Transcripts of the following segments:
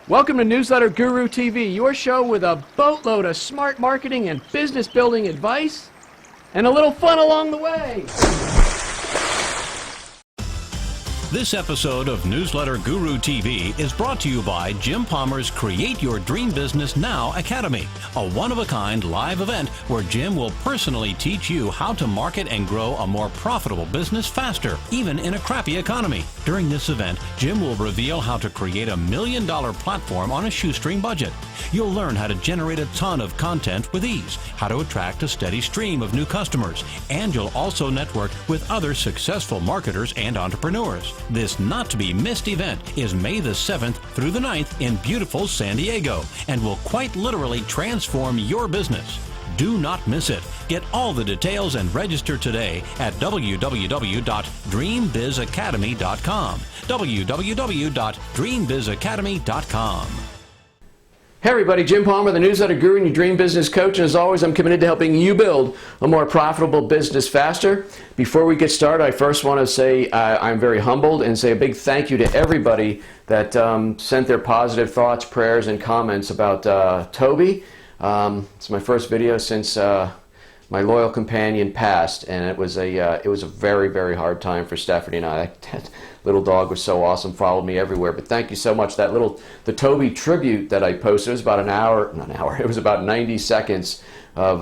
Welcome to Newsletter Guru TV, your show with a boatload of smart marketing and business building advice, and a little fun along the way. This episode of Newsletter Guru TV is brought to you by Jim Palmer's Create Your Dream Business Now Academy, a one-of-a-kind live event where Jim will personally teach you how to market and grow a more profitable business faster, even in a crappy economy. During this event, Jim will reveal how to create a $1 million platform on a shoestring budget. You'll learn how to generate a ton of content with ease, how to attract a steady stream of new customers, and you'll also network with other successful marketers and entrepreneurs. This not-to-be-missed event is May the 7th through the 9th in beautiful San Diego and will quite literally transform your business. Do not miss it. Get all the details and register today at www.dreambizacademy.com. www.dreambizacademy.com. Hey everybody, Jim Palmer, the Newsletter Guru and your Dream Business Coach, and as always, I'm committed to helping you build a more profitable business faster. Before we get started, I first want to say I'm very humbled and say a big thank you to everybody that sent their positive thoughts, prayers, and comments about Toby. It's my first video since my loyal companion passed, and it was a very, very hard time for Stephanie and I. That little dog was so awesome, followed me everywhere. But thank you so much. The Toby tribute that I posted, it was about it was about 90 seconds of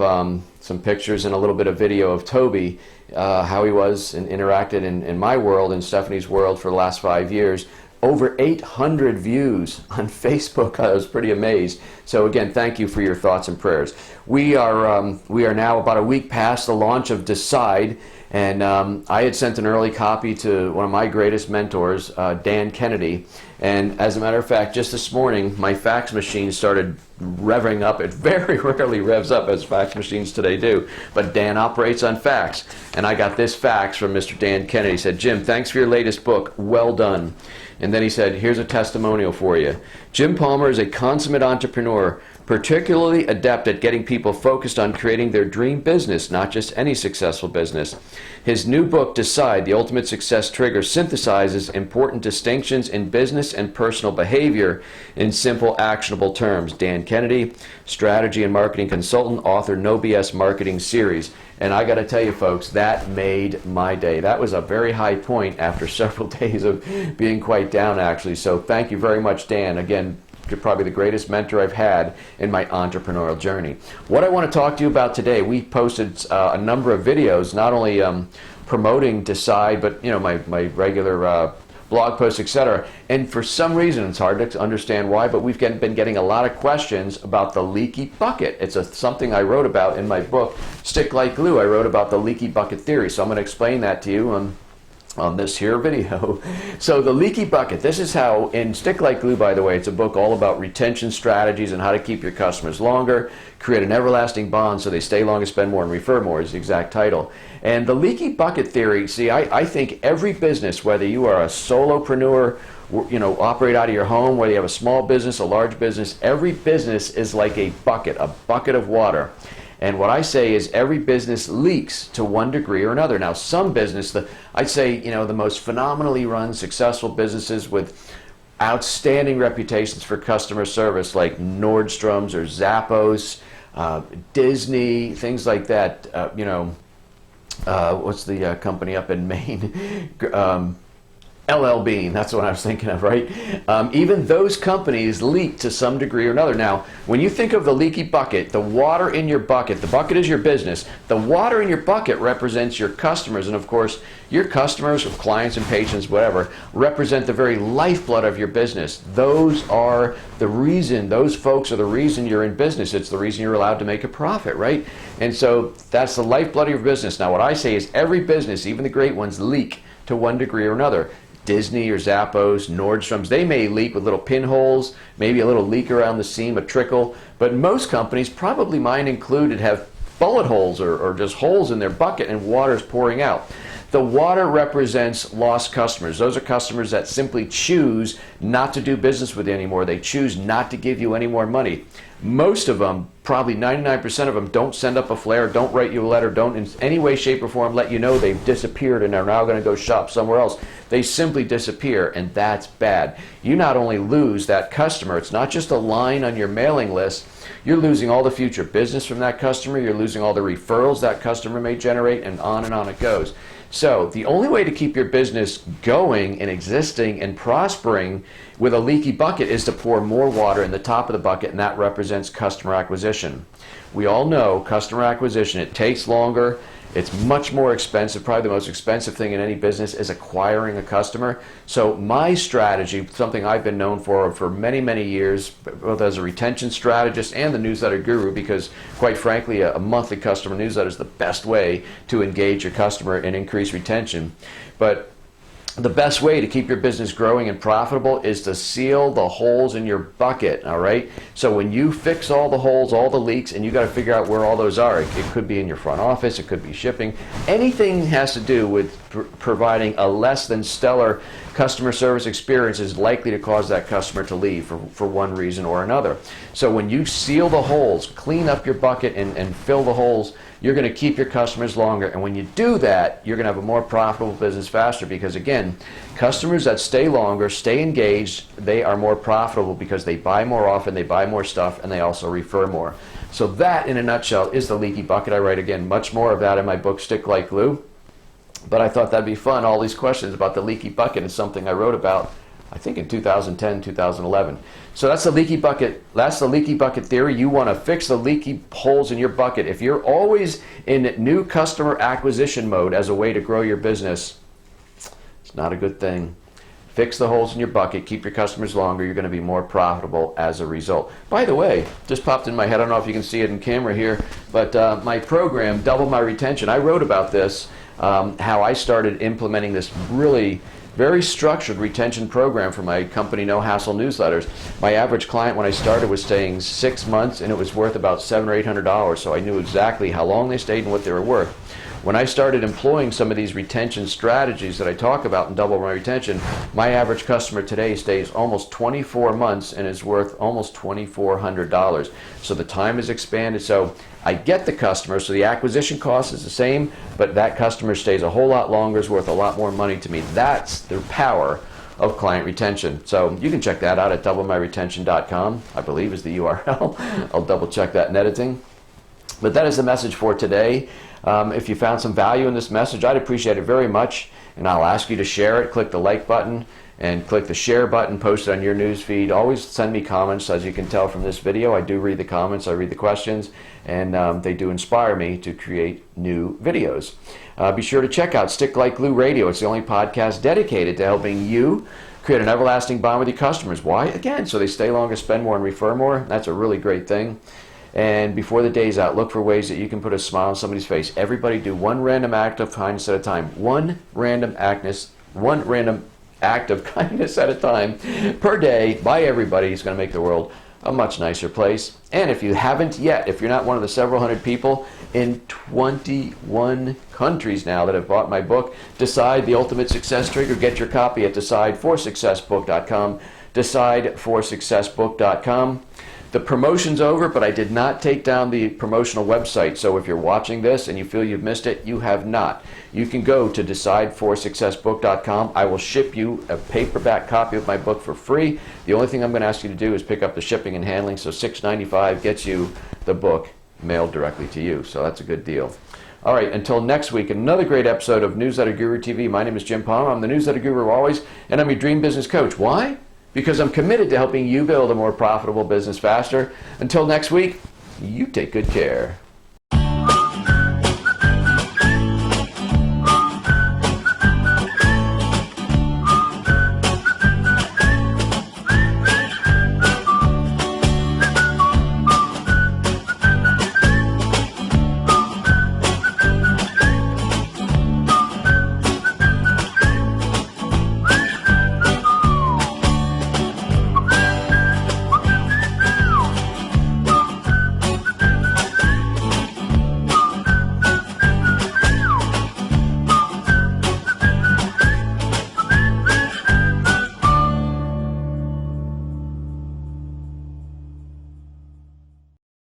some pictures and a little bit of video of Toby, how he was and interacted in my world and Stephanie's world for the last 5 years. Over 800 views on Facebook. I was pretty amazed. So again, thank you for your thoughts and prayers. We are now about a week past the launch of Decide, and I had sent an early copy to one of my greatest mentors, Dan Kennedy. And as a matter of fact, just this morning, my fax machine started revving up. It very rarely revs up as fax machines today do, but Dan operates on fax. And I got this fax from Mr. Dan Kennedy. He said, "Jim, thanks for your latest book. Well done." And then he said, "Here's a testimonial for you. Jim Palmer is a consummate entrepreneur, particularly adept at getting people focused on creating their dream business, not just any successful business. His new book, Decide, The Ultimate Success Trigger, synthesizes important distinctions in business and personal behavior in simple, actionable terms." Dan Kennedy, strategy and marketing consultant, author, No BS Marketing Series. And I got to tell you, folks, that made my day. That was a very high point after several days of being quite down, actually. So thank you very much, Dan. Again, you're probably the greatest mentor I've had in my entrepreneurial journey. What I want to talk to you about today, we posted a number of videos, not only promoting Decide, but my regular blog posts, etc. And for some reason, it's hard to understand why, but we've been getting a lot of questions about the leaky bucket. It's something I wrote about in my book, Stick Like Glue. I wrote about the leaky bucket theory, so I'm going to explain that to you on this here video. So the leaky bucket, this is how, in Stick Like Glue, by the way, it's a book all about retention strategies and how to keep your customers longer, create an everlasting bond so they stay longer, spend more, and refer more is the exact title. And the leaky bucket theory, see, I think every business, whether you are a solopreneur, operate out of your home, whether you have a small business, a large business, every business is like a bucket of water. And what I say is every business leaks to one degree or another. Now, some business, I'd say, the most phenomenally run, successful businesses with outstanding reputations for customer service, like Nordstrom's or Zappos, Disney, things like that. What's the company up in Maine? LL Bean, that's what I was thinking of, right? Even those companies leak to some degree or another. Now, when you think of the leaky bucket, the water in your bucket, the bucket is your business. The water in your bucket represents your customers, and of course, your customers, or clients and patients, whatever, represent the very lifeblood of your business. Those are the reason, those folks are the reason you're in business. It's the reason you're allowed to make a profit, right? And so that's the lifeblood of your business. Now, what I say is every business, even the great ones, leak to one degree or another. Disney or Zappos, Nordstrom's, they may leak with little pinholes, maybe a little leak around the seam, a trickle, but most companies, probably mine included, have bullet holes or just holes in their bucket and water's pouring out. The water represents lost customers. Those are customers that simply choose not to do business with you anymore. They choose not to give you any more money. Most of them, probably 99% of them, don't send up a flare, don't write you a letter, don't in any way, shape, or form let you know they've disappeared and are now going to go shop somewhere else. They simply disappear, and that's bad. You not only lose that customer, it's not just a line on your mailing list, you're losing all the future business from that customer, you're losing all the referrals that customer may generate, and on it goes. So the only way to keep your business going and existing and prospering with a leaky bucket is to pour more water in the top of the bucket, and that represents customer acquisition. We all know customer acquisition, it takes longer, it's much more expensive. Probably the most expensive thing in any business is acquiring a customer. So my strategy, something I've been known for many, many years, both as a retention strategist and the newsletter guru, because quite frankly, a monthly customer newsletter is the best way to engage your customer and increase retention. But the best way to keep your business growing and profitable is to seal the holes in your bucket, all right? So when you fix all the holes, all the leaks, and you got to figure out where all those are, it could be in your front office, it could be shipping, anything has to do with providing a less than stellar customer service experience is likely to cause that customer to leave for one reason or another. So when you seal the holes, clean up your bucket and fill the holes, you're going to keep your customers longer. And when you do that, you're going to have a more profitable business faster, because again, customers that stay longer, stay engaged, they are more profitable because they buy more often, they buy more stuff, and they also refer more. So that, in a nutshell, is the leaky bucket. I write, again, much more of that in my book, Stick Like Glue. But I thought that'd be fun. All these questions about the leaky bucket is something I wrote about, I think, in 2010, 2011. So that's the leaky bucket. That's the leaky bucket theory. You want to fix the leaky holes in your bucket. If you're always in new customer acquisition mode as a way to grow your business, it's not a good thing. Fix the holes in your bucket. Keep your customers longer. You're going to be more profitable as a result. By the way, just popped in my head. I don't know if you can see it in camera here, but my program, Double My Retention, I wrote about this, how I started implementing this really very structured retention program for my company, No Hassle Newsletters. My average client when I started was staying 6 months, and it was worth about $700 or $800, so I knew exactly how long they stayed and what they were worth. When I started employing some of these retention strategies that I talk about in Double My Retention, my average customer today stays almost 24 months and is worth almost $2,400. So the time has expanded. So I get the customer, so the acquisition cost is the same, but that customer stays a whole lot longer, is worth a lot more money to me. That's the power of client retention. So you can check that out at doublemyretention.com, I believe is the URL. I'll double check that in editing. But that is the message for today. If you found some value in this message, I'd appreciate it very much, and I'll ask you to share it. Click the like button and click the share button, post it on your news feed. Always send me comments. As you can tell from this video, I do read the comments, I read the questions, and they do inspire me to create new videos. Be sure to check out Stick Like Glue Radio. It's the only podcast dedicated to helping you create an everlasting bond with your customers. Why? Again, so they stay longer, spend more, and refer more. That's a really great thing. And before the day's out, look for ways that you can put a smile on somebody's face. Everybody do one random act of kindness at a time. One random act of kindness at a time per day by everybody. It's going to make the world a much nicer place. And if you haven't yet, if you're not one of the several hundred people in 21 countries now that have bought my book, Decide the Ultimate Success Trigger, get your copy at decideforsuccessbook.com, decideforsuccessbook.com. The promotion's over, but I did not take down the promotional website. So if you're watching this and you feel you've missed it, you have not. You can go to decideforsuccessbook.com. I will ship you a paperback copy of my book for free. The only thing I'm going to ask you to do is pick up the shipping and handling. So $6.95 gets you the book mailed directly to you. So that's a good deal. All right, until next week, another great episode of Newsletter Guru TV. My name is Jim Palmer. I'm the Newsletter Guru always, and I'm your dream business coach. Why? Because I'm committed to helping you build a more profitable business faster. Until next week, you take good care.